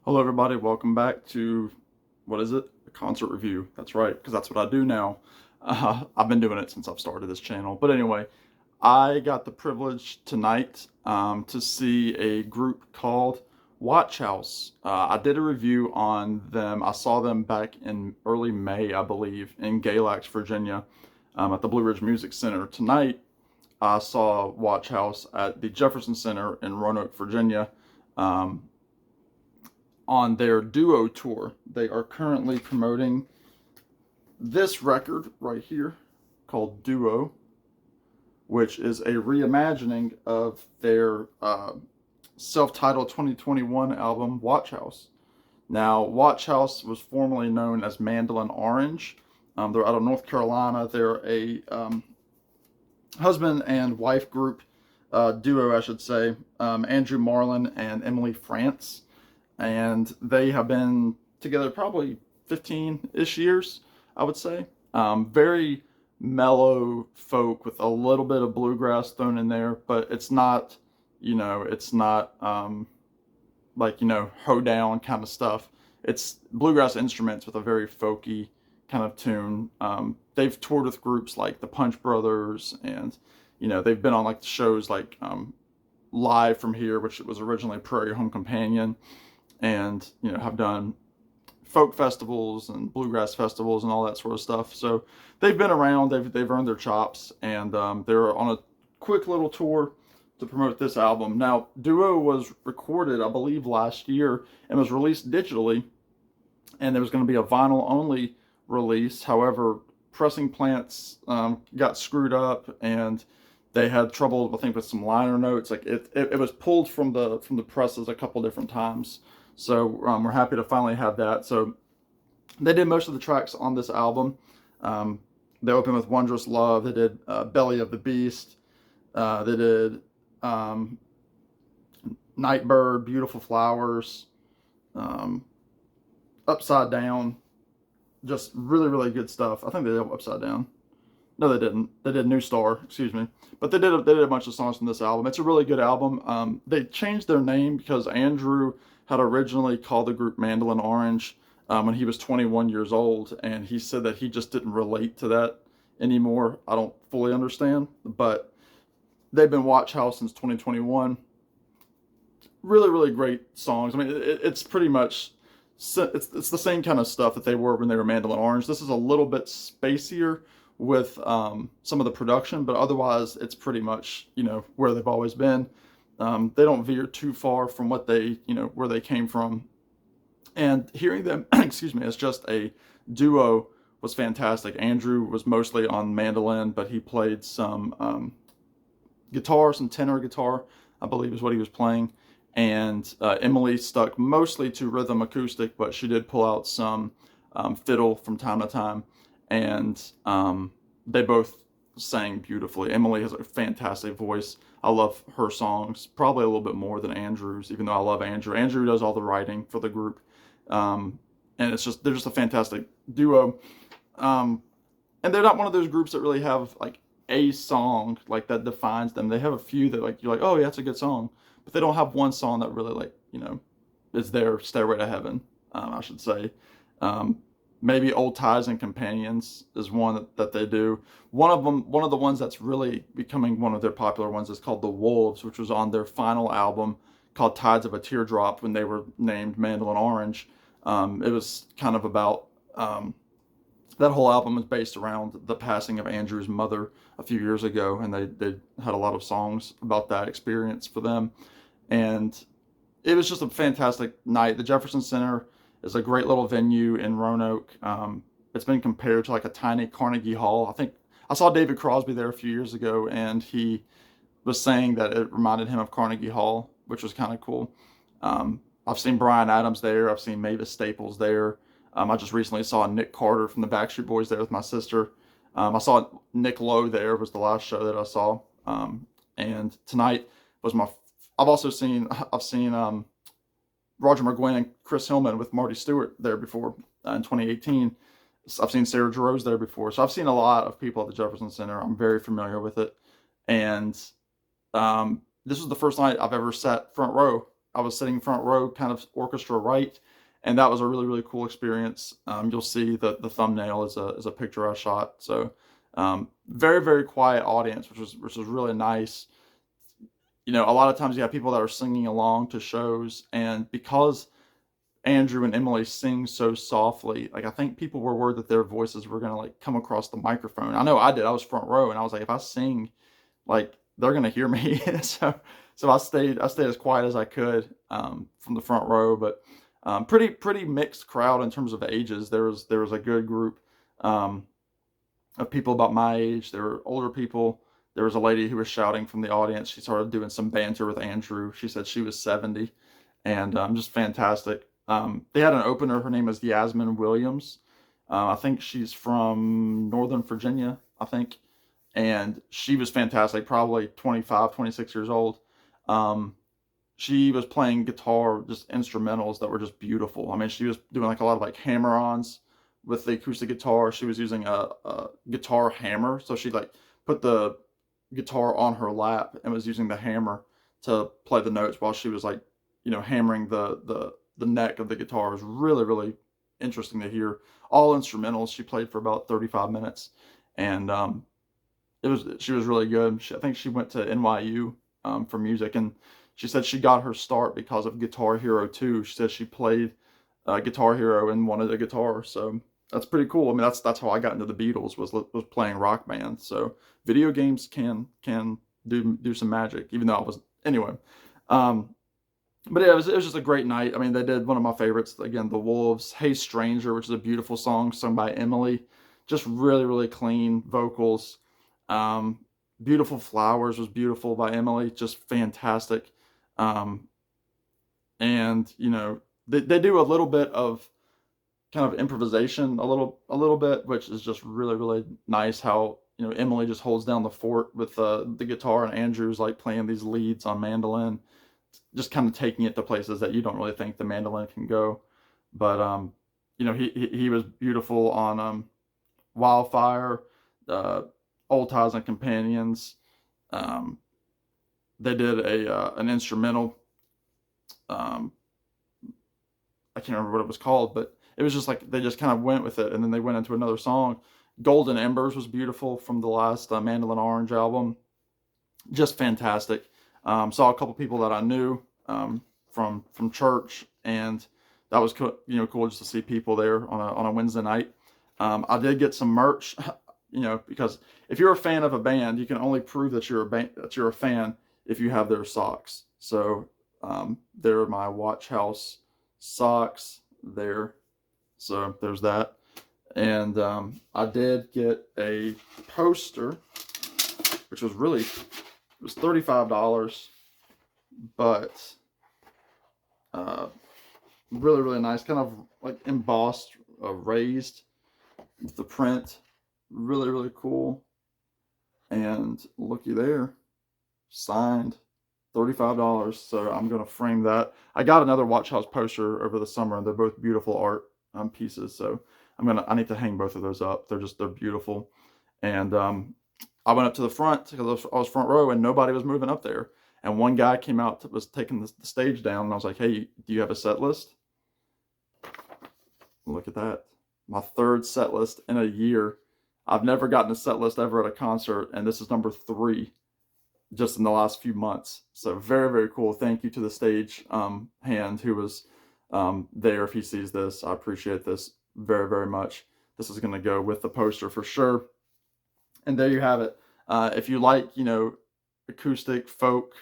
Hello, everybody. Welcome back to, what is it? A concert review. That's right, because that's what I do now. I've been doing it since I've started this channel. But anyway, I got the privilege tonight to see a group called Watchhouse. I did a review on them. I saw them back in early May, I believe, in Galax, Virginia, at the Blue Ridge Music Center. Tonight, I saw Watchhouse at the Jefferson Center in Roanoke, Virginia. Um, on their duo tour. They are currently promoting this record right here called Duo, which is a reimagining of their self-titled 2021 album, Watchhouse. Now, Watchhouse was formerly known as Mandolin Orange. They're out of North Carolina. They're a husband and wife group, duo, I should say, Andrew Marlin and Emily France. And they have been together probably 15-ish years, I would say. Very mellow folk with a little bit of bluegrass thrown in there, but it's not, it's not like, hoedown kind of stuff. It's bluegrass instruments with a very folky kind of tune. They've toured with groups like the Punch Brothers, and, they've been on like shows like Live from Here, which was originally Prairie Home Companion, and have done folk festivals and bluegrass festivals and all that sort of stuff. So they've been around, they've earned their chops, and they're on a quick little tour to promote this album. Now, Duo was recorded, I believe, last year and was released digitally, and there was going to be a vinyl only release. However, pressing plants got screwed up, and they had trouble, I think, with some liner notes. Like it was pulled from the presses a couple different times. So we're happy to finally have that. So they did most of the tracks on this album. They opened with Wondrous Love. They did Belly of the Beast. They did Nightbird, Beautiful Flowers, Upside Down. Just really, really good stuff. I think they did Upside Down. No, they didn't. They did New Star, excuse me. But they did a bunch of songs from this album. It's a really good album. They changed their name because Andrew had originally called the group Mandolin Orange when he was 21 years old, and he said that he just didn't relate to that anymore. I don't fully understand, but they've been Watchhouse since 2021. Really, really great songs. I mean, it's pretty much, it's the same kind of stuff that they were when they were Mandolin Orange. This is a little bit spacier with some of the production, but otherwise it's pretty much, where they've always been. They don't veer too far from what they, where they came from. And hearing them, excuse me, as just a duo was fantastic. Andrew was mostly on mandolin, but he played some guitar, some tenor guitar, I believe is what he was playing. And Emily stuck mostly to rhythm acoustic, but she did pull out some fiddle from time to time. And they both sang beautifully. Emily has a fantastic voice. I love her songs, probably a little bit more than Andrew's, even though I love Andrew. Andrew does all the writing for the group. And they're just a fantastic duo. And they're not one of those groups that really have like a song like that defines them. They have a few that like you're like, oh yeah, that's a good song. But they don't have one song that really like, is their Stairway to Heaven, I should say. Maybe Old Ties and Companions is one that they do. One of the ones that's really becoming one of their popular ones is called The Wolves, which was on their final album called Tides of a Teardrop when they were named Mandolin Orange. It was kind of about, that whole album was based around the passing of Andrew's mother a few years ago, and they had a lot of songs about that experience for them. And it was just a fantastic night. The Jefferson Center is a great little venue in Roanoke. It's been compared to like a tiny Carnegie Hall. I think I saw David Crosby there a few years ago, and he was saying that it reminded him of Carnegie Hall, which was kind of cool. I've seen Bryan Adams there. I've seen Mavis Staples there. I just recently saw Nick Carter from the Backstreet Boys there with my sister. I saw Nick Lowe there, was the last show that I saw. And tonight was I've seen Roger McGuinn and Chris Hillman with Marty Stewart there before in 2018. I've seen Sarah Jarosz there before. So I've seen a lot of people at the Jefferson Center. I'm very familiar with it. And this was the first night I've ever sat front row I was sitting front row, kind of orchestra right, and that was a really really cool experience. You'll see the thumbnail is a picture I shot. So very very quiet audience, which was really nice. You know, a lot of times you have people that are singing along to shows, and because Andrew and Emily sing so softly, like I think people were worried that their voices were gonna like come across the microphone. I know I did. I was front row, and I was like, if I sing, like they're gonna hear me. So I stayed as quiet as I could from the front row, but pretty mixed crowd in terms of ages. There was a good group um, of people about my age. There were older people. There was a lady who was shouting from the audience. She started doing some banter with Andrew. She said she was 70, and just fantastic. They had an opener. Her name is Yasmin Williams. I think she's from Northern Virginia, I think. And she was fantastic, probably 25, 26 years old. Um, she was playing guitar, just instrumentals that were just beautiful. I mean, she was doing like a lot of like hammer-ons with the acoustic guitar. She was using a guitar hammer, so she like put the guitar on her lap and was using the hammer to play the notes while she was like, you know, hammering the neck of the guitar. It was really really interesting to hear. All instrumentals. She played for about 35 minutes, and she was really good. I think she went to NYU for music, and she said she got her start because of Guitar Hero 2. She said she played Guitar Hero and wanted a guitar, so that's pretty cool. I mean, that's how I got into the Beatles was playing Rock Band. So video games can do some magic, even though I was anyway. Um, but yeah, it was just a great night. I mean, they did one of my favorites again, The Wolves, "Hey Stranger," which is a beautiful song sung by Emily. Just really really clean vocals. Um, "Beautiful Flowers" was beautiful by Emily, just fantastic. Um, and you know, they do a little bit of kind of improvisation, a little bit, which is just really really nice. How you know Emily just holds down the fort with the guitar, and Andrew's like playing these leads on mandolin, just kind of taking it to places that you don't really think the mandolin can go. But you know, he was beautiful on "Wildfire," uh, "Old Ties and Companions." Um, they did an instrumental. Um, I can't remember what it was called, but it was just like they just kind of went with it, and then they went into another song. "Golden Embers" was beautiful from the last Mandolin Orange album. Just fantastic. Saw a couple people that I knew from church, and that was you know cool just to see people there on a Wednesday night. I did get some merch, you know, because if you're a fan of a band, you can only prove that you're a fan if you have their socks. So there are my Watchhouse socks there. So there's that. And I did get a poster, which was really, it was $35, but really really nice, kind of like embossed, raised with the print. Really really cool. And looky there, signed, $35. So I'm gonna frame that. I got another Watchhouse poster over the summer, and they're both beautiful art pieces. So I need to hang both of those up. They're beautiful. And I went up to the front because I was front row, and nobody was moving up there. And one guy came out, was taking the stage down, and I was like, "Hey, do you have a set list?" Look at that, my third set list in a year. I've never gotten a set list ever at a concert, and this is number 3 just in the last few months. So very very cool. Thank you to the stage hand who was there. If he sees this, I appreciate this very very much. This is going to go with the poster for sure. And there you have it. If you like, you know, acoustic folk,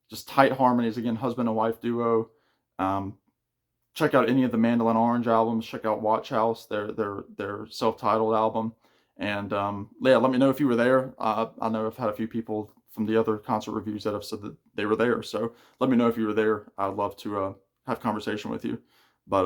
just tight harmonies, again, husband and wife duo. Check out any of the Mandolin Orange albums. Check out Watchhouse, their self-titled album. And yeah, let me know if you were there. I know I've had a few people from the other concert reviews that have said that they were there. So let me know if you were there. I'd love to have conversation with you. But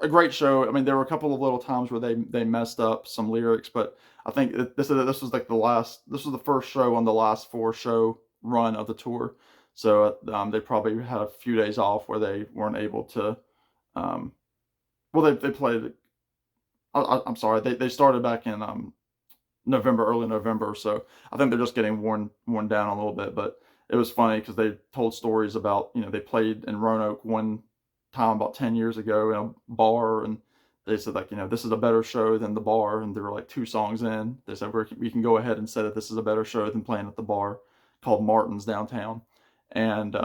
a great show. I mean, there were a couple of little times where they messed up some lyrics, but I think this was like this was the first show on the last 4-show run of the tour. So they probably had a few days off where they weren't able to. Well, they played. I'm sorry, they started back in November, early November. So I think they're just getting worn down a little bit. But it was funny because they told stories about, they played in Roanoke one time about 10 years ago in a bar, and they said, like, this is a better show than the bar, and they were like 2 songs in. They said, we can go ahead and say that this is a better show than playing at the bar called Martin's downtown. And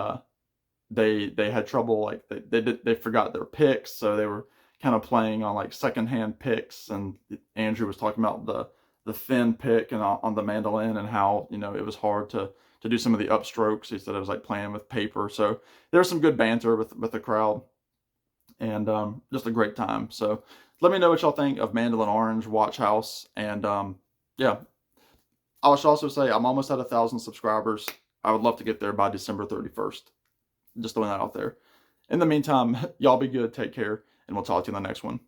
they had trouble, like they forgot their picks, so they were kind of playing on like secondhand picks. And Andrew was talking about the thin pick and on the mandolin, and how it was hard to do some of the upstrokes. He said it was like playing with paper. So there was some good banter with the crowd, and just a great time. So let me know what y'all think of Mandolin Orange Watchhouse. And yeah, I should also say I'm almost at 1,000 subscribers. I would love to get there by December 31st. Just throwing that out there. In the meantime, y'all be good, take care, and we'll talk to you in the next one.